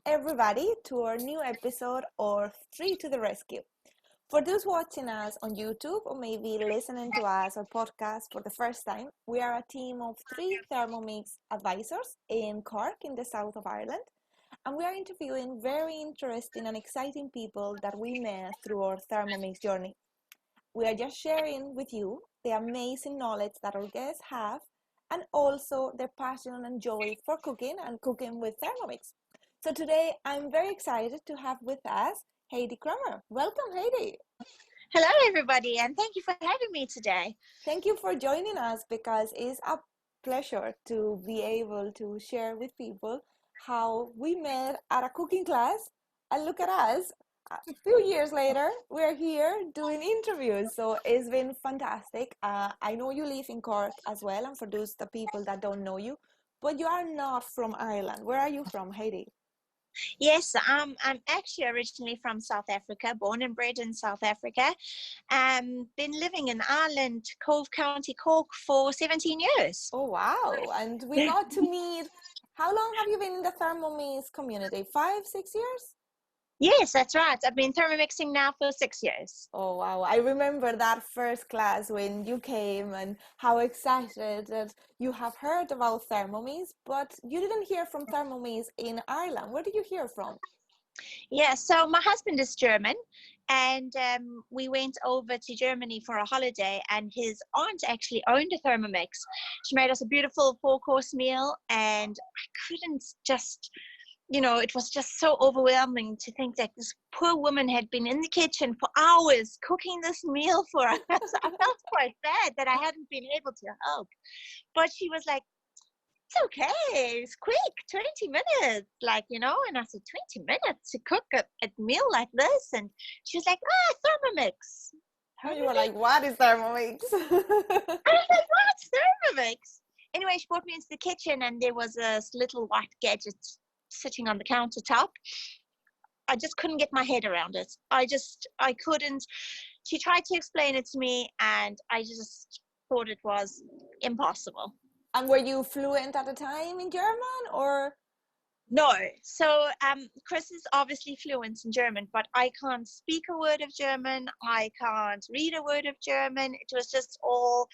everybody to our new episode of Three to the Rescue. For those watching us on YouTube or maybe listening to us or podcast for the first time, we are a team of three Thermomix advisors in Cork in the south of Ireland, and we are interviewing very interesting and exciting people that we met through our Thermomix journey. We are just sharing with you the amazing knowledge that our guests have and also their passion and joy for cooking and cooking with Thermomix. So today I'm very excited to have with us Heidi Kramer. Welcome, Heidi. Hello, everybody, and thank you for having me today. Thank you for joining us because it's a pleasure to be able to share with people how we met at a cooking class. And look at us, a few years later, we're here doing interviews. So it's been fantastic. I know you live in Cork as well, and for those the people that don't know you, but you are not from Ireland. Where are you from, Heidi? Yes, I'm actually originally from South Africa, born and bred in South Africa. Been living in Ireland, Cove County, Cork, for 17 years. Oh, wow. And we got to meet. How long have you been in the Thermomix community? 5, 6 years? Yes, that's right. I've been thermomixing now for 6 years. Oh, wow. I remember that first class when you came and how excited that you have heard about Thermomix, but you didn't hear from Thermomix in Ireland. Where did you hear from? Yeah, so my husband is German, and we went over to Germany for a holiday, and his aunt actually owned a Thermomix. She made us a beautiful 4-course meal, and I couldn't just, it was just so overwhelming to think that this poor woman had been in the kitchen for hours cooking this meal for us. I felt quite bad that I hadn't been able to help, but she was like, it's okay, it's quick, 20 minutes, and I said, 20 minutes to cook a meal like this? And she was like, Thermomix. And you were like, what is Thermomix? I was like, what's Thermomix? Anyway, she brought me into the kitchen, and there was a little white gadget sitting on the countertop. I just couldn't get my head around it. I couldn't. She tried to explain it to me, and I just thought it was impossible. And were you fluent at the time in German or? No. So Chris is obviously fluent in German, but I can't speak a word of German. I can't read a word of German. It was just all,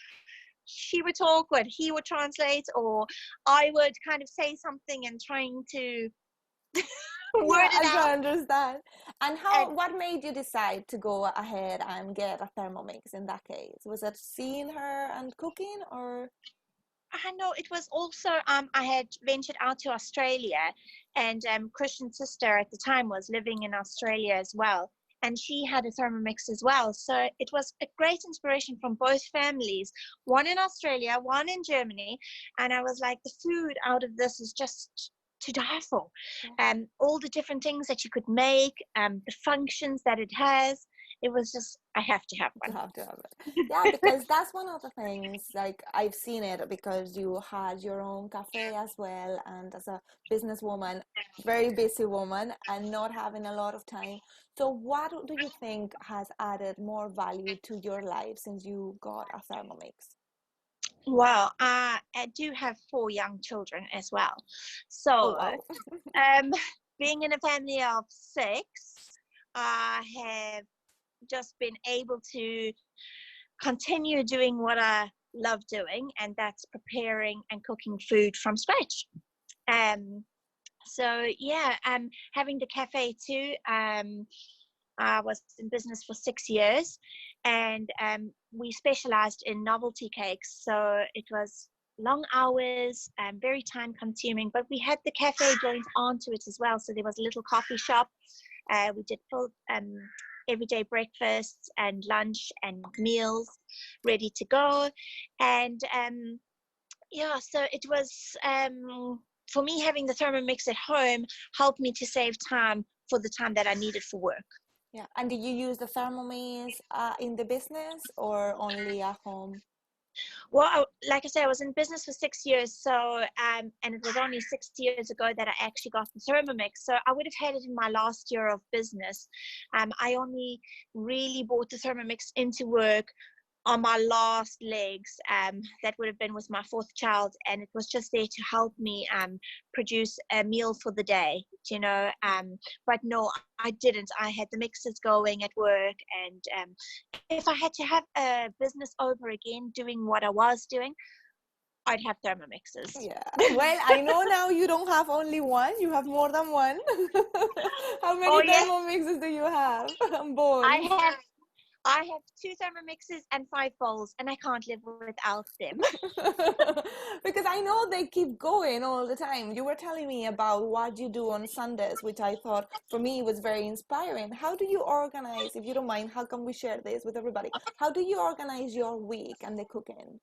she would talk, what he would translate, or I would kind of say something and trying to word it out. I understand. And what made you decide to go ahead and get a Thermomix in that case? Was it seeing her and cooking, or? I know it was also, I had ventured out to Australia, and Christian's sister at the time was living in Australia as well. And she had a Thermomix as well. So it was a great inspiration from both families, one in Australia, one in Germany. And I was like, the food out of this is just to die for. All the different things that you could make, the functions that it has. It was just, I have to have one. You have to have it. Yeah, because that's one of the things, like I've seen it because you had your own cafe as well, and as a businesswoman, very busy woman, and not having a lot of time. So what do you think has added more value to your life since you got a Thermomix? Well, I do have 4 young children as well. So, being in a family of 6, I have just been able to continue doing what I love doing, and that's preparing and cooking food from scratch. Having the cafe too. I was in business for 6 years, and we specialized in novelty cakes. So it was long hours and very time consuming, but we had the cafe joined onto it as well. So there was a little coffee shop. We did full everyday breakfasts and lunch and meals ready to go. And so it was, for me, having the Thermomix at home helped me to save time for the time that I needed for work. Yeah. And did you use the Thermomix in the business or only at home? Well, like I said, I was in business for 6 years, so and it was only 6 years ago that I actually got the Thermomix. So I would have had it in my last year of business. I only really bought the Thermomix into work on my last legs. That would have been with my 4th child, and it was just there to help me produce a meal for the day. But no, I didn't. I had the mixers going at work, and if I had to have a business over again doing what I was doing, I'd have Thermomixes. Yeah. Well, I know now you don't have only one, you have more than one. How Oh many yes, Thermomixes do you have? Bowls. I have. I have 2 Thermomixes and 5 bowls, and I can't live without them. Because I know they keep going all the time. You were telling me about what you do on Sundays, which I thought for me was very inspiring. How do you organize, if you don't mind, how can we share this with everybody? How do you organize your week and the cooking?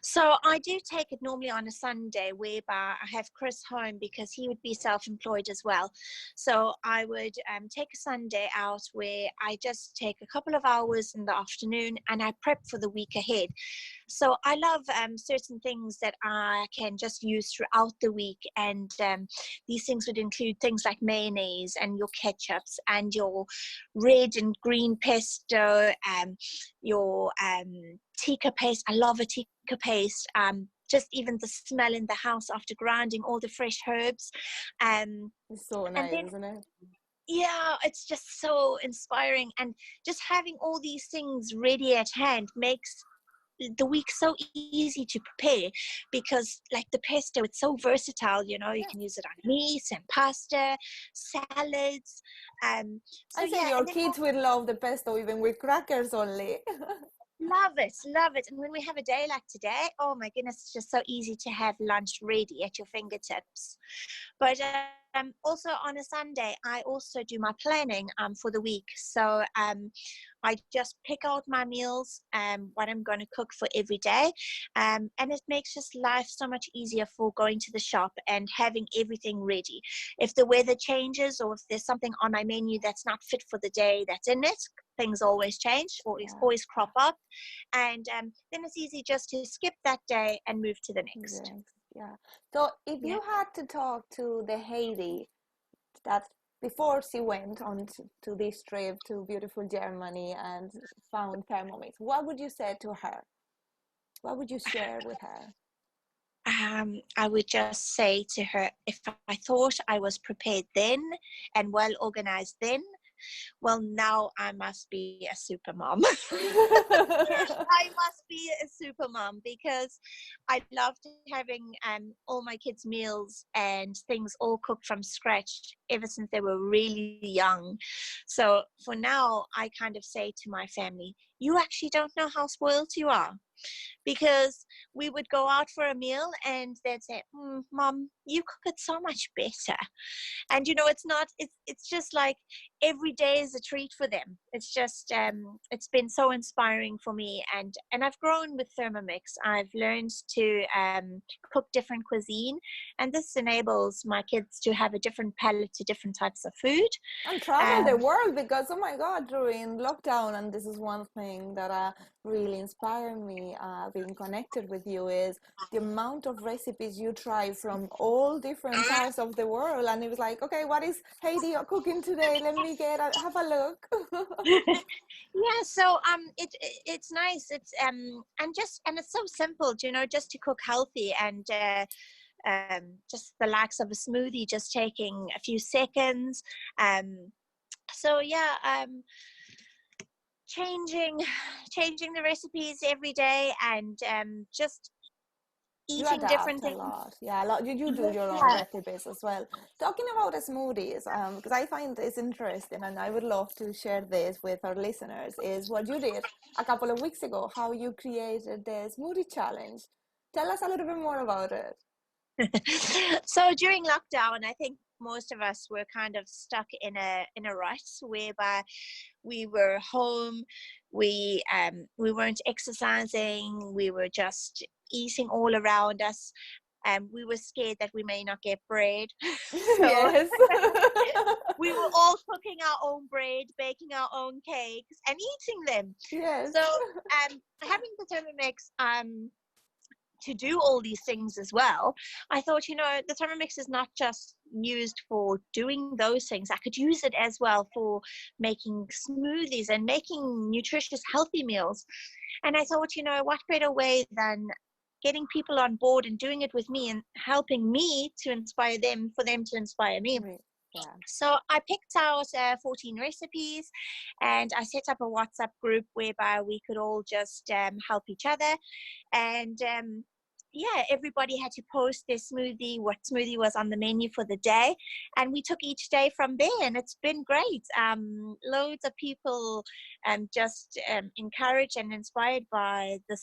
So I do take it normally on a Sunday, whereby I have Chris home because he would be self-employed as well. So I would take a Sunday out where I just take a couple of hours in the afternoon and I prep for the week ahead. So I love certain things that I can just use throughout the week, and these things would include things like mayonnaise and your ketchups and your red and green pesto, your tikka paste. I love a tikka paste. Just even the smell in the house after grinding all the fresh herbs. It's so And nice, then, isn't it? yeah, it's just so inspiring. And just having all these things ready at hand makes the week so easy to prepare, because like the pesto, it's so versatile. You Yeah. can use it on meat and pasta, salads. So I think yeah, your and then kids will love the pesto even with crackers only. love it. And when we have a day like today, oh my goodness, it's just so easy to have lunch ready at your fingertips. But also on a Sunday, I also do my planning for the week. So I just pick out my meals, what I'm going to cook for every day. And it makes just life so much easier for going to the shop and having everything ready. If the weather changes or if there's something on my menu that's not fit for the day that's in it, things always change or Yeah. always crop up. And then it's easy just to skip that day and move to the next. Yes, yeah. So if Yeah. you had to talk to the Heidi that before she went on to this trip to beautiful Germany and found Thermomix, what would you say to her? What would you share with her? I would just say to her, if I thought I was prepared then and well organized then, well, now I must be a super mom. I must be a super mom, because I loved having all my kids' meals and things all cooked from scratch ever since they were really young. So for now, I kind of say to my family, you actually don't know how spoiled you are, because we would go out for a meal and they'd say, Mom, you cook it so much better. And it's just like every day is a treat for them. It's just it's been so inspiring for me, and I've grown with Thermomix. I've learned to cook different cuisine, and this enables my kids to have a different palate to different types of food. And travel the world, because oh my God, during lockdown, and this is one thing that really inspired me being connected with you, is the amount of recipes you try from all different parts of the world. And it was like, okay, what is Heidi cooking today? Let me have a look. Yeah, so it's nice. It's and it's so simple, just to cook healthy, and just the likes of a smoothie just taking a few seconds. So yeah, changing the recipes every day, and just You eating different adapt a things. lot. Yeah, a lot. You do your own Yeah. recipes as well. Talking about the smoothies, because I find this interesting and I would love to share this with our listeners, is what you did a couple of weeks ago, how you created the smoothie challenge. Tell us a little bit more about it. So during lockdown, I think most of us were kind of stuck in a rut, whereby we were home, we weren't exercising, we were just eating all around us, and we were scared that we may not get bread. So Yes. we were all cooking our own bread, baking our own cakes, and eating them. Yes. So having the Thermomix to do all these things as well, I thought, the Thermomix is not just used for doing those things. I could use it as well for making smoothies and making nutritious, healthy meals. And I thought, what better way than getting people on board and doing it with me and helping me to inspire them, for them to inspire me. Yeah. So I picked out 14 recipes, and I set up a WhatsApp group whereby we could all just help each other. And yeah, everybody had to post their smoothie, what smoothie was on the menu for the day, and we took each day from there, and it's been great. Loads of people just encouraged and inspired by this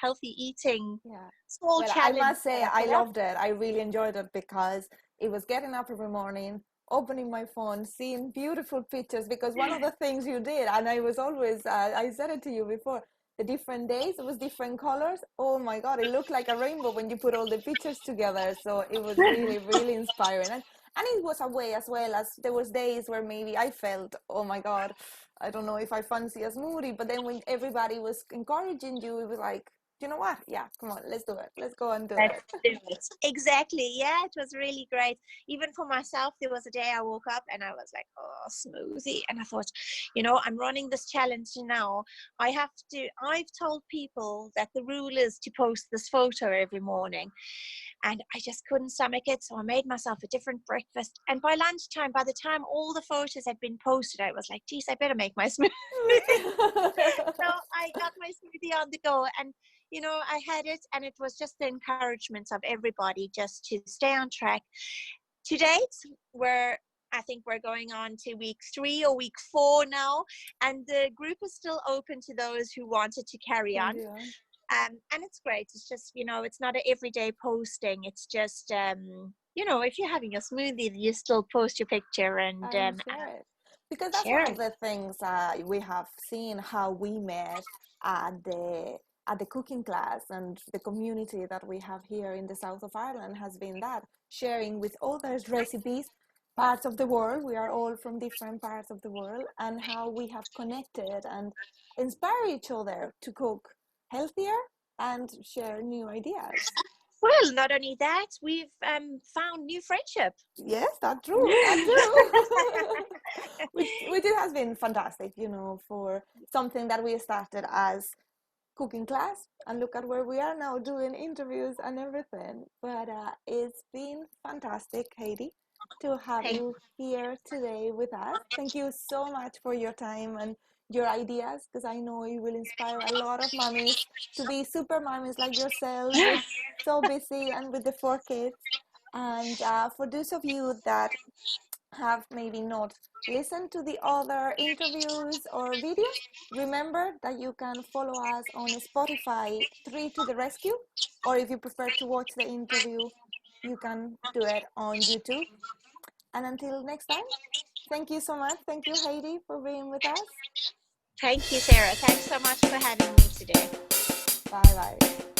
healthy eating small Well, I challenge. must say I loved it. I really enjoyed it because it was getting up every morning, opening my phone, seeing beautiful pictures, because one of the things you did, and I was always, I said it to you before, the different days, it was different colors. Oh my God, it looked like a rainbow when you put all the pictures together. So it was really, really inspiring. And it was a way as well, as there was days where maybe I felt, oh my God, I don't know if I fancy a smoothie. But then when everybody was encouraging you, it was like, you know what? Yeah, come on, let's do it. Let's go and do Let's it. do it. Exactly. Yeah, it was really great. Even for myself, there was a day I woke up and I was like, oh, smoothie. And I thought, I'm running this challenge now. I've told people that the rule is to post this photo every morning. And I just couldn't stomach it. So I made myself a different breakfast. And by lunchtime, by the time all the photos had been posted, I was like, geez, I better make my smoothie. So I got my smoothie on the go. And I had it, and it was just the encouragement of everybody just to stay on track. To date, I think we're going on to week 3 or week 4 now, and the group is still open to those who wanted to carry on. And it's great. It's just, it's not an everyday posting. It's just, if you're having a smoothie, you still post your picture and share it. Because that's one of the things we have seen, how we met at the cooking class, and the community that we have here in the south of Ireland has been that sharing with others recipes, parts of the world. We are all from different parts of the world, and how we have connected and inspire each other to cook healthier and share new ideas. Well, not only that, we've found new friendship. Yes, that's true. That's true. which it has been fantastic, for something that we started as cooking class, and look at where we are now, doing interviews and everything. But it's been fantastic, Heidi, to have you here today with us. Thank you so much for your time and your ideas, because I know it will inspire a lot of mommies to be super mommies like yourself, with so busy and with the 4 kids. And for those of you that have maybe not listened to the other interviews or videos, remember that you can follow us on Spotify, 3 to the Rescue, or if you prefer to watch the interview, you can do it on YouTube. And until next time, thank you so much. Thank you, Heidi, for being with us. Thank you, Sarah. Thanks so much for having me today. Bye-bye.